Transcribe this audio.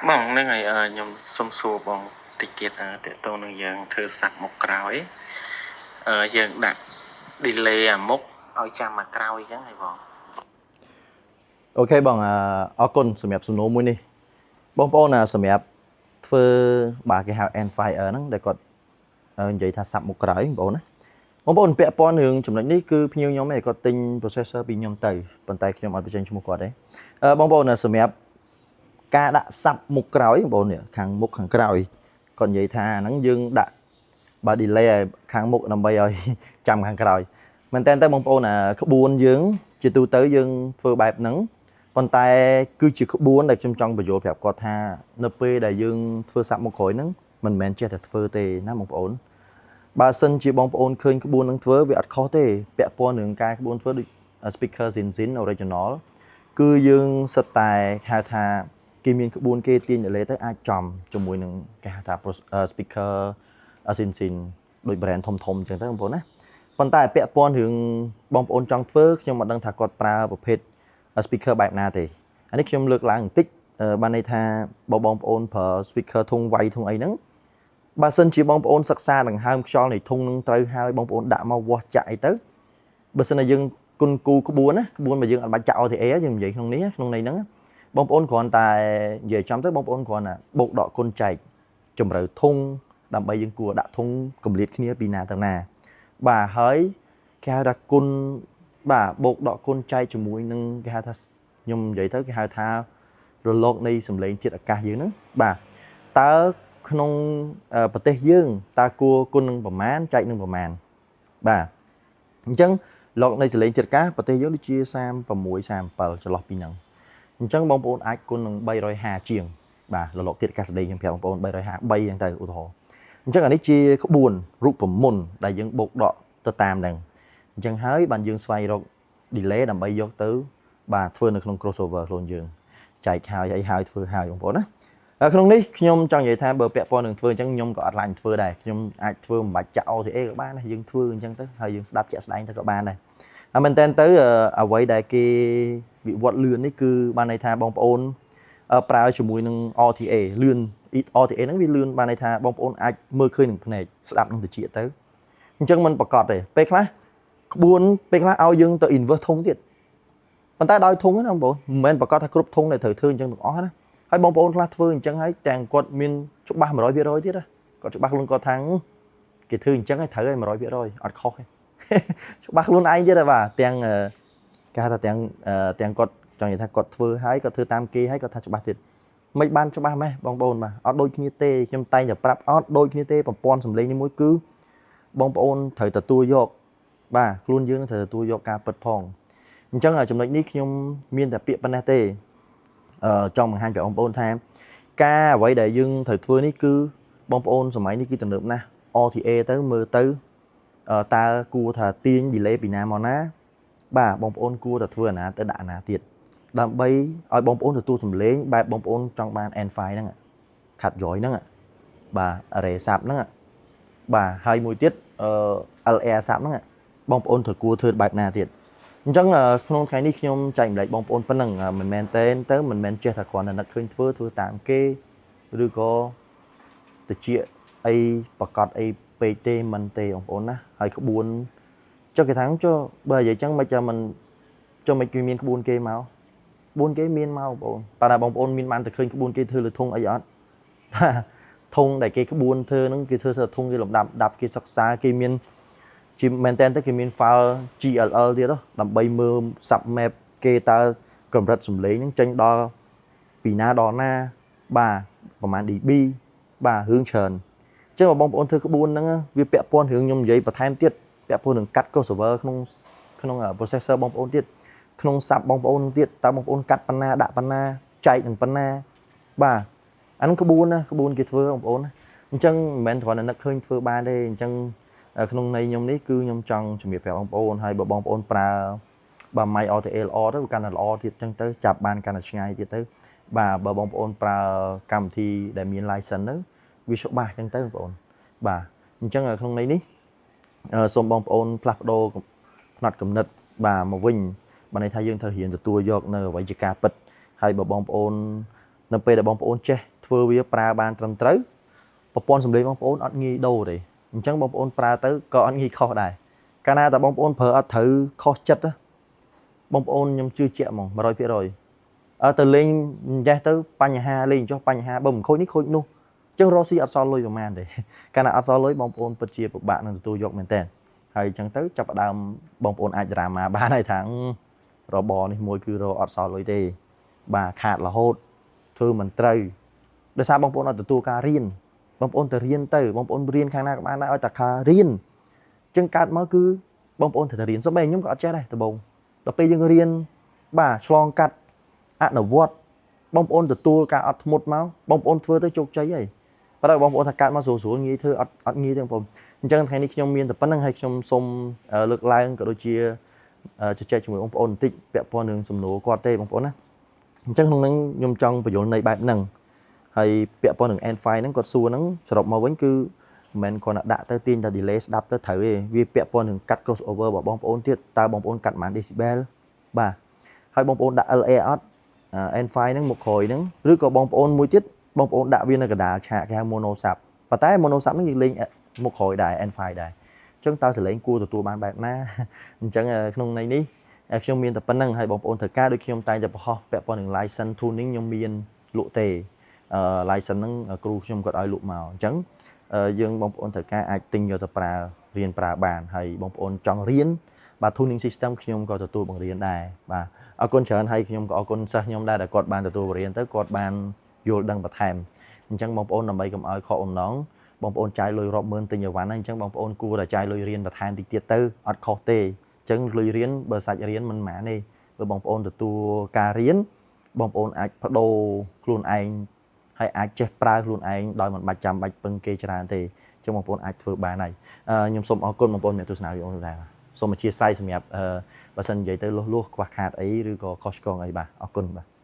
Mong nên ngày nhom xôm xua bong tịch kiệt để tôi nâng dương thơ sạc một cào ấy dương đặt delay mốc ao chạm mà cào ấy chẳng hay bong អូខេបងអរគុណសម្រាប់សំណួរមួយនេះបងប្អូនសម្រាប់ធ្វើបាទគេហៅ end fire ហ្នឹងដែលគាត់និយាយថាសាប់មុខក្រោយបងប្អូនណាបងប្អូនពាក់ព័ន្ធរឿងចំណុចនេះគឺភ្ញៀវខ្ញុំឯងគាត់ទិញ processor ពីខ្ញុំទៅប៉ុន្តែខ្ញុំអត់បញ្ចេញឈ្មោះគាត់ទេបងប្អូនសម្រាប់ការដាក់សាប់មុខក្រោយបងប្អូននេះខាងមុខខាងក្រោយគាត់និយាយថាហ្នឹងយើងដាក់បើ delay ឲ្យខាងមុខដើម្បីឲ្យចាំខាងក្រោយមែនតើបងប្អូនក្បួនយើងជាទូទៅយើងធ្វើបែបហ្នឹងប៉ុន្តែគឺជាក្បួនដែលខ្ញុំចង់បញ្យល់ប្រាប់គាត់ថានៅពេលដែលយើងធ្វើសាប់មុខក្រោយហ្នឹងមិនមែនចេះតែធ្វើទេណាបងប្អូនបើសិនជាបងប្អូនឃើញក្បួននឹងធ្វើវាអត់ខុសទេពាក់ព័ន្ធនឹងការក្បួនធ្វើដូច speaker Zinzin original គឺយើងសិតតែហៅថាគេមានក្បួនគេទាញ delay ទៅអាចចំជាមួយនឹងគេហៅថា speaker Zinzin ដូច brand ធំអញ្ចឹងទៅបងប្អូនណាប៉ុន្តែពាក់ព័ន្ធរឿងបងប្អូនចង់ធ្វើខ្ញុំមិនដឹងថាគាត់ប្រើប្រភេទ speaker បែបណាទេអានេះខ្ញុំលើកឡើងបន្តិចបានន័យថាបងប្អូនប្រើ speaker ធុងវាយធុងអីហ្នឹងបើសិនជាបងប្អូនសិក្សាដង្ហើមខ្យល់នៃធុងនឹងត្រូវហើយបងប្អូនដាក់មកវាស់ចាក់អីទៅបើសិនជាយើងគុណគូក្បួនណាក្បួនមកយើងអត់បាច់ចាក់ OTA យើងនិយាយក្នុងនេះក្នុងន័យហ្នឹងបងប្អូនគ្រាន់តែនិយាយចំទៅបងប្អូនគ្រាន់តែបូកដកគុណចែកជម្រៅធុងដើម្បីយើងគួរដាក់ធុងកម្រិតគ្នាពីណាទៅណាបាទហើយគេហៅថាគុណបាទបូកដកគុណចែកជាមួយនឹងគេហៅថាខ្ញុំនិយាយទៅគេហៅថារលកនៃសម្លេងធាតុអាកាសយើងហ្នឹងបាទតើក្នុងប្រទេសយើងតើគួរគុណនឹងប្រមាណចែកនឹងប្រមាណបាទអញ្ចឹងលោកនៃសម្លេងធាតុអាកាសប្រទេសយើងដូចជា36 37ចន្លោះពីហ្នឹងអញ្ចឹងបងប្អូនអាចគុណនឹង350ជាងបាទរលកធាតុអាកាសស្ដីខ្ញុំប្រាប់បងប្អូន353អញ្ចឹងទៅឧទាហរណ៍អញ្ចឹងអានេះជាក្បួនរូបមន្តដែលយើងបូកដកទៅតាមហ្នឹងអញ្ចឹងហើយបានយើងស្វែងរក delay ដើម្បីយកទៅបាទធ្វើនៅក្នុង crossover ខ្លួនយើងចែកហើយអីហើយធ្វើហើយបងប្អូនណាក្នុងនេះខ្ញុំចង់និយាយថាបើពាក់ព័ន្ធនឹងធ្វើអញ្ចឹងខ្ញុំក៏អត់ឡាញធ្វើដែរខ្ញុំអាចធ្វើមិនបាច់ចាក់ OTA ក៏បានដែរយើងធ្វើអញ្ចឹងទៅហើយយើងស្ដាប់ជាក់ស្ដែងទៅក៏បានដែរមែនតើទៅអ្វីដែលគេវិវត្តលឿននេះគឺបានន័យថាបងប្អូនប្រើជាមួយនឹង RTA លឿន RTA ហ្នឹងវាលឿនបានន័យថាបងប្អូនអាចមើលឃើញនឹងភ្នែកស្ដាប់នឹងត្រចៀកទៅអញ្ចឹងมันប្រកបទេពេលខ្លះក្បួនពេលខ្លះឲ្យយើងទៅ invert ធុងទៀតប៉ុន្តែដោយធុងណាបងប្អូនមិនមែនប្រកាសថាគ្រប់ធុងដែលត្រូវធ្វើអញ្ចឹងទាំងអស់ណាហើយបងប្អូនខ្លះធ្វើអញ្ចឹងហើយទាំងគាត់មានច្បាស់ 100% ទៀតណាគាត់ច្បាស់ខ្លួនគាត់ថាគេធ្វើអញ្ចឹងហើយត្រូវហើយ 100% អត់ខុសទេច្បាស់ខ្លួនឯងទៀតបាទទាំងគេហៅថាទាំងគាត់ចង់និយាយថាគាត់ធ្វើហើយគាត់ធ្វើតាមគេហើយគាត់ថាច្បាស់ទៀតមិនបានច្បាស់ម៉េះបងប្អូនបាទអត់ដូចគ្នាទេខ្ញុំតែងតែប្រាប់អត់ដូចគ្នាទេប្រព័ន្ធសម្លេងនេះមួយគឺបងប្អូនត្រូវទទួលយកបាទខ្លួនយើងត្រូវទទួលយកការពិតផងអញ្ចឹងចំណុចនេះខ្ញុំមានតែពាក្យប៉ុណ្ណេះទេចង់បង្ហាញប្រាប់បងប្អូនថាការអ្វីដែលយើងត្រូវធ្វើនេះគឺបងប្អូនសម័យនេះគឺទំនើបណាស់ RTA ទៅមើលទៅតើគួរថាទាញ delay ពីណាមកណាបាទបងប្អូនគួរតែធ្វើអាណាទៅដាក់អាណាទៀតដើម្បីឲ្យបងប្អូនទទួលសំឡេងបែបបងប្អូនចង់បាន N5 ហ្នឹងខាត់ joy ហ្នឹងបាទ array sub ហ្នឹងបាទហើយមួយទៀតLR sub ហ្នឹងបងប្អូនត្រូវគួរធ្វើបែបណាទៀតអញ្ចឹងក្នុងថ្ងៃនេះខ្ញុំចែកម្លែកបងប្អូនប៉ុណ្ណឹងមិនមែនទេទៅមិនមែនចេះតែគ្រាន់តែនឹកឃើញធ្វើតាមគេឬក៏តិចអីប្រកាសអីពេកទេមិនទេបងប្អូនណាហើយក្បួនចុះគេថាចុះបើនិយាយចឹងមិនចាំមិនចុះមិនគេមានក្បួនគេមកក្បួនគេមានមកបងប្អូនប៉ុន្តែបងប្អូនមានបានតែឃើញក្បួនគេធ្វើលើធុងអីអត់ធុងដែលគេក្បួនធ្វើហ្នឹងគេធ្វើធុងគេលំដាប់គេសិក្សាគេមានជាមែនតើគេមាន file GLL ទៀតដើម្បីមើល sub map គេតើកម្រិតសម្លេងហ្នឹងចេញដល់ពីណាដល់ណាបាទប្រហែល dB បាទរឿងច្រើនអញ្ចឹងបងប្អូនធ្វើក្បួនហ្នឹងវាពាក់ព័ន្ធរឿងខ្ញុំនិយាយបន្ថែមទៀតពាក់ព័ន្ធនឹងកាត់ crossover ក្នុង processor បងប្អូនទៀតក្នុង sub បងប្អូនទៀតតើបងប្អូនកាត់ប៉ុណ្ណាដាក់ប៉ុណ្ណាចែកនឹងប៉ុណ្ណាបាទអានឹងក្បួនណាក្បួនគេធ្វើបងប្អូនអញ្ចឹងមិនមែនគ្រាន់តែនឹកឃើញធ្វើបានទេអញ្ចឹងក្នុងន័យខ្ញុំនេះគឺខ្ញុំចង់ជំរាបប្រាប់បងប្អូនហើយបើបងប្អូនប្រើបើ mic RTA ល្អទៅកាន់តែល្អទៀតអញ្ចឹងទៅចាប់បានកាន់តែឆ្ងាយទៀតទៅបាទបើបងប្អូនប្រើកម្មវិធីដែលមាន license ទៅវាច្បាស់អញ្ចឹងទៅបងប្អូនបាទអញ្ចឹងក្នុងន័យនេះសូមបងប្អូនផ្លាស់ប្ដូរផ្នត់គំនិតបាទមកវិញបានន័យថាយើងត្រូវរៀនទទួលយកនៅអ្វីជាការពិតហើយបើបងប្អូន នៅពេលដែលបងប្អូនចេះធ្វើវាប្រើបានត្រឹមត្រូវប្រព័ន្ធសំឡេងបងប្អូនអត់ងាយដូរទេអញ្ចឹងបងប្អូនប្រើទៅក៏អត់ងាយខុសដែរកាលណាតែបងប្អូនប្រើអត់ត្រូវខុសចិត្តបងប្អូនខ្ញុំជឿជាក់ហ្មង 100% ទៅលេងចេះទៅបញ្ហាលេងចុះបញ្ហាបើមិនខូចនេះខូចនោះអញ្ចឹងរកស៊ីអត់សល់លុយប្រហែលទេកាលណាអត់សល់លុយបងប្អូនពិតជាពិបាកនឹងទទួលយកមែនតើហើយអញ្ចឹងទៅចាប់ផ្ដើមបងប្អូនអាច drama បានហើយថារបរនេះមួយគឺរកអត់សល់លុយទេបាទខាតរហូតធ្វើមិនត្រូវដោយសារបងប្អូនអត់ទទួលការរៀនបងប្អូនទៅរៀនទៅបងប្អូនរៀនខាងណាក៏បានដែរឲ្យតែការរៀនអញ្ចឹងកើតមកគឺបងប្អូនត្រូវតែរៀនសូម្បីខ្ញុំក៏អត់ចេះដែរដំបូងដល់ពេលយើងរៀនបាទឆ្លងកាត់អនុវត្តបងប្អូនទទួលការអត់ធ្មត់មកបងប្អូនធ្វើទៅជោគជ័យហើយប៉ុន្តែបងប្អូនថាកើតមកស្រួលៗងាយធ្វើអត់ងាយទេបងប្អូនអញ្ចឹងថ្ងៃនេះខ្ញុំមានតែប៉ុណ្្នឹងហើយខ្ញុំសូមលើកឡើងក៏ដូចជាជជែកជាមួយបងប្អូនបន្តិចពាក់ព័ន្ធនឹងសំណួរគាត់ទេបងប្អូនណាអញ្ចឹងក្នុងហ្នឹងខ្ញុំចង់បញ្យល់នៃបែបហ្នឹងហើយពាក់ព័ន្ធនឹង N5 ហ្នឹងគាត់សួរហ្នឹងសរុបមកវិញគឺមិនមែនគ្រាន់តែដាក់ទៅទាញតែ delay ស្ដាប់ទៅត្រូវទេវាពាក់ព័ន្ធនឹងកាត់ cross over របស់បងប្អូនទៀតតើបងប្អូនកាត់ប៉ុន្មាន decibel បាទហើយបងប្អូនដាក់ LA អត់ N5 ហ្នឹងមកក្រោយហ្នឹងឬក៏បងប្អូនមួយទៀតបងប្អូនដាក់វានៅកណ្ដាលឆាកគេហៅ mono sub ប៉ុន្តែ mono sub ហ្នឹងយើងលេងមកក្រោយដែរ N5 ដែរអញ្ចឹងតើសលេងគួរទទួលបានបែបណាអញ្ចឹងក្នុងន័យនេះខ្ញុំមានតែប៉ុណ្្នឹងហើយបងប្អូនត្រូវការដូចខ្ញុំតែងតែបង្ហោះពាក់ព័ន្ធនឹង license tuning ខ្ញុំមានលក់ទេlicense ហ្នឹងគ្រូខ្ញុំគាត់ឲ្យលក់មកអញ្ចឹងយើងបងប្អូនត្រូវការអាចទិញយកទៅប្រើរៀនប្រើបានហើយបងប្អូនចង់រៀនបាទ tuning system ខ្ញុំក៏ទទួលបង្រៀនដែរបាទអរគុណច្រើនហើយខ្ញុំក៏អរគុណសិស្សខ្ញុំដែរដែលគាត់បានទទួលបង្រៀនទៅគាត់បានយល់ដឹងបន្ថែមអញ្ចឹងបងប្អូនដើម្បីកុំឲ្យខកបំណងបងប្អូនចាយលុយរាប់ម៉ឺនទិញអីវ៉ាន់ហ្នឹងអញ្ចឹងបងប្អូនគួរតែចាយលុយរៀនបន្ថែមតិចទៀតទៅអត់ខុសទេអញ្ចឹងលុយរៀនបើសាច់រៀនមិនម៉ានទេបើបងប្អូនទទួលការរៀនបងប្អូនអាចបដូរខ្លួនឯងហើយអាចចេះប្រើខ្លួនឯងដោយមិនបាច់ចាំបាច់ពឹងគេច្រើនទេអញ្ចឹងបងប្អូនអាចធ្វើបានហើយខ្ញុំសូមអរគុណបងប្អូនអ្នកទស្សនាវីដេអូនេះដែរសូមអធិស្ឋានសម្រាប់បើសិននិយាយទៅលុះខ្វះខាតអីឬក៏ខុសឆ្គងអីបាទអរគុណបាទ